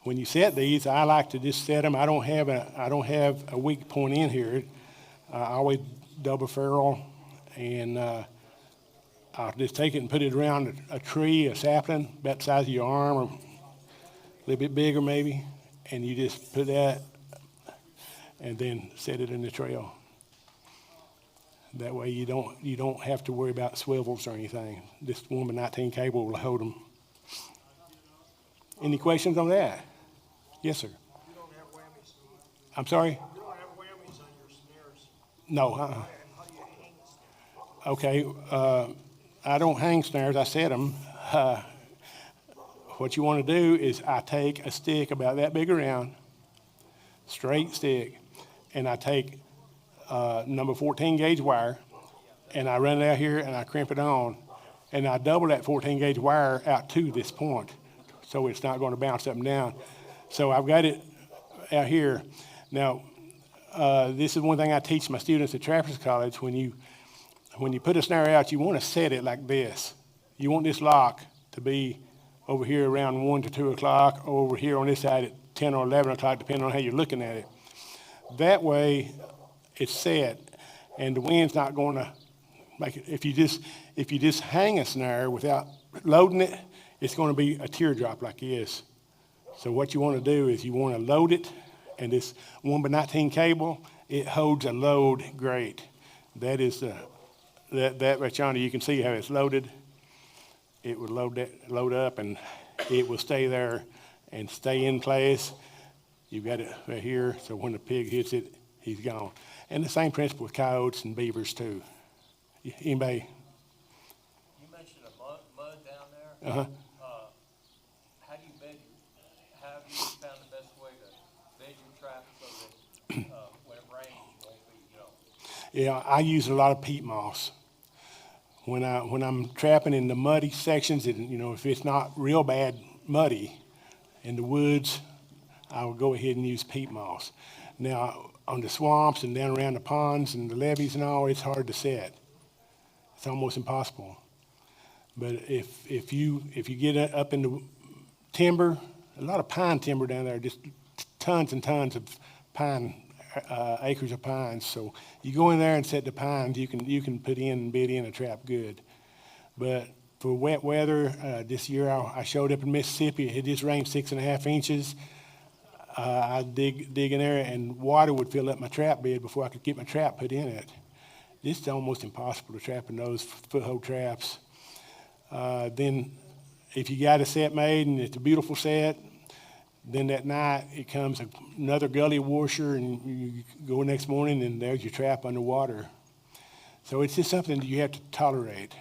When you set these, I like to just set them. I don't have a weak point in here. I always double ferrule, and I'll just take it and put it around a tree, a sapling, about the size of your arm, or a little bit bigger maybe, and you just put that, and then set it in the trail. That way you don't have to worry about swivels or anything. This 1x19 cable will hold them. Any questions on that? Yes, sir. You don't have whammies. I'm sorry? You don't have whammies on your snares. No. How do you hang the snare? Okay. I don't hang snares. I set them. What you want to do is I take a stick about that big around, straight stick, and I take number 14 gauge wire, and I run it out here and I crimp it on, and I double that 14 gauge wire out to this point, so it's not going to bounce up and down. So I've got it out here. Now, this is one thing I teach my students at Trappers College. When you put a snare out, you want to set it like this. You want this lock to be over here around 1 to 2 o'clock, or over here on this side at 10 or 11 o'clock, depending on how you're looking at it. That way, it's set, and the wind's not going to make it. If you just hang a snare without loading it, it's going to be a teardrop like this. So what you want to do is you want to load it, and this 1x19 cable, it holds a load great. That is that right yonder. You can see how it's loaded. It would load up, and it will stay there and stay in place. You've got it right here, so when the pig hits it, he's gone. And the same principle with coyotes and beavers too. Anybody? You mentioned a mud down there. Uh-huh. How do you bed How have you found the best way to bed your trap so that when it rains, you won't be, Yeah, I use a lot of peat moss. When I'm trapping in the muddy sections, if it's not real bad muddy in the woods, I will go ahead and use peat moss. Now, on the swamps and down around the ponds and the levees and all, it's hard to set. It's almost impossible. But if you get up in the timber, a lot of pine timber down there, just tons and tons of pine, acres of pines. So you go in there and set the pines, you can put in and bed in a trap good. But for wet weather, this year I showed up in Mississippi. It just rained 6.5 inches. I'd dig in there, and water would fill up my trap bed before I could get my trap put in it. It's almost impossible to trap in those foothold traps. Then if you got a set made and it's a beautiful set, then that night it comes another gully washer, and you go next morning and there's your trap underwater. So it's just something that you have to tolerate.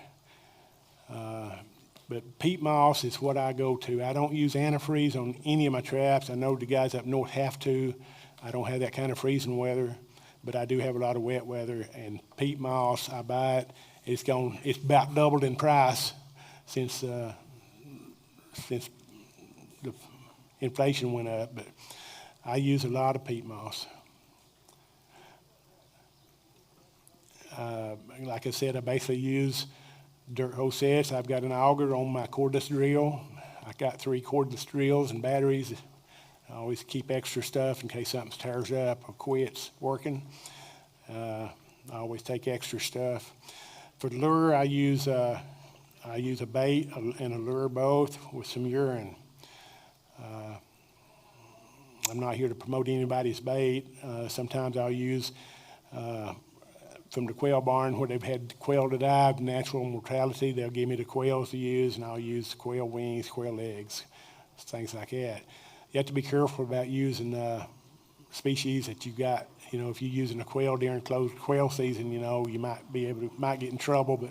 But peat moss is what I go to. I don't use antifreeze on any of my traps. I know the guys up north have to. I don't have that kind of freezing weather, but I do have a lot of wet weather. And peat moss, I buy it. It's about doubled in price since the inflation went up. But I use a lot of peat moss. Like I said, I basically use dirt hole sets. I've got an auger on my cordless drill. I've got 3 cordless drills and batteries. I always keep extra stuff in case something tears up or quits working. I always take extra stuff. For the lure, I use a bait and a lure both with some urine. I'm not here to promote anybody's bait. Sometimes I'll use from the quail barn where they've had quail to die of natural mortality. They'll give me the quails to use, and I'll use quail wings, quail legs, things like that. You have to be careful about using species that you got. If you're using a quail during closed quail season, you might get in trouble, but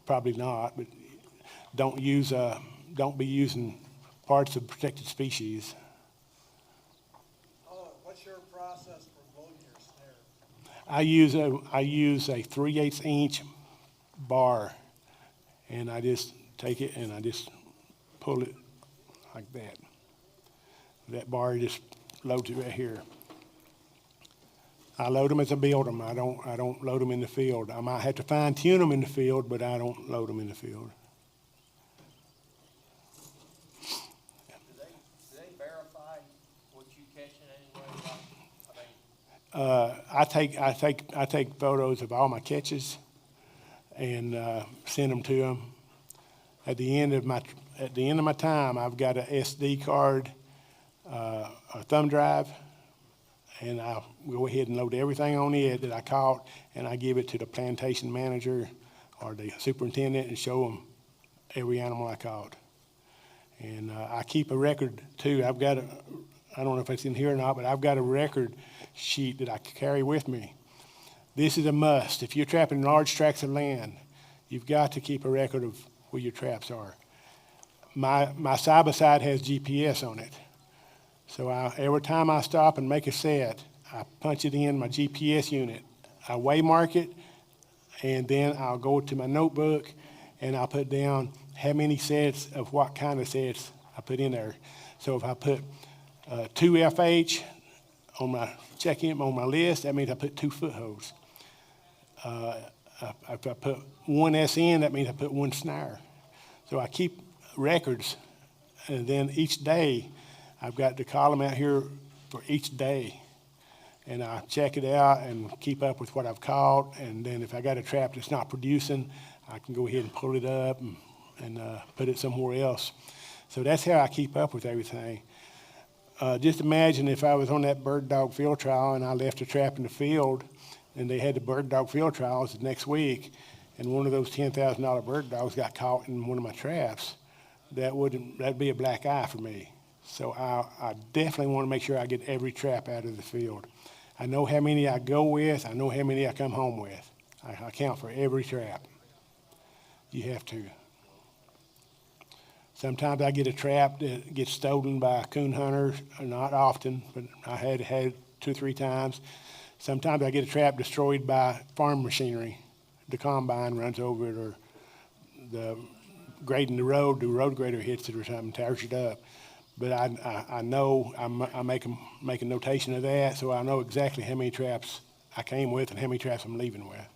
probably not. But don't be using parts of protected species. What's your process for loading your snare? I use a 3/8 inch bar, and I just take it and I just pull it like that. That bar just loads it right here. I load them as I build them. I don't load them in the field. I might have to fine tune them in the field, but I don't load them in the field. I take photos of all my catches and send them to them. At the end of my time, I've got a SD card, a thumb drive, and I'll go ahead and load everything on it that I caught, and I give it to the plantation manager or the superintendent and show them every animal I caught. And I keep a record too. I don't know if it's in here or not, but I've got a record sheet that I carry with me. This is a must. If you're trapping large tracts of land, you've got to keep a record of where your traps are. My side-by-side has GPS on it. So every time I stop and make a set, I punch it in my GPS unit. I waymark it, and then I'll go to my notebook, and I'll put down how many sets of what kind of sets I put in there. So if I put 2 FH on my check-in on my list, that means I put 2 footholds. If I put 1 SN, that means I put 1 snare. So I keep records, and then each day I've got the column out here for each day, and I check it out and keep up with what I've caught. And then if I got a trap that's not producing, I can go ahead and pull it up and put it somewhere else. So that's how I keep up with everything. Just imagine if I was on that bird dog field trial and I left a trap in the field, and they had the bird dog field trials the next week, and one of those $10,000 bird dogs got caught in one of my traps. That'd be a black eye for me. So I definitely want to make sure I get every trap out of the field. I know how many I go with. I know how many I come home with. I count for every trap. You have to. Sometimes I get a trap that gets stolen by a coon hunter. Not often, but I had 2 or 3 times. Sometimes I get a trap destroyed by farm machinery. The combine runs over it, or the grading the road grader hits it or something, tears it up. But I know I make a notation of that, so I know exactly how many traps I came with and how many traps I'm leaving with.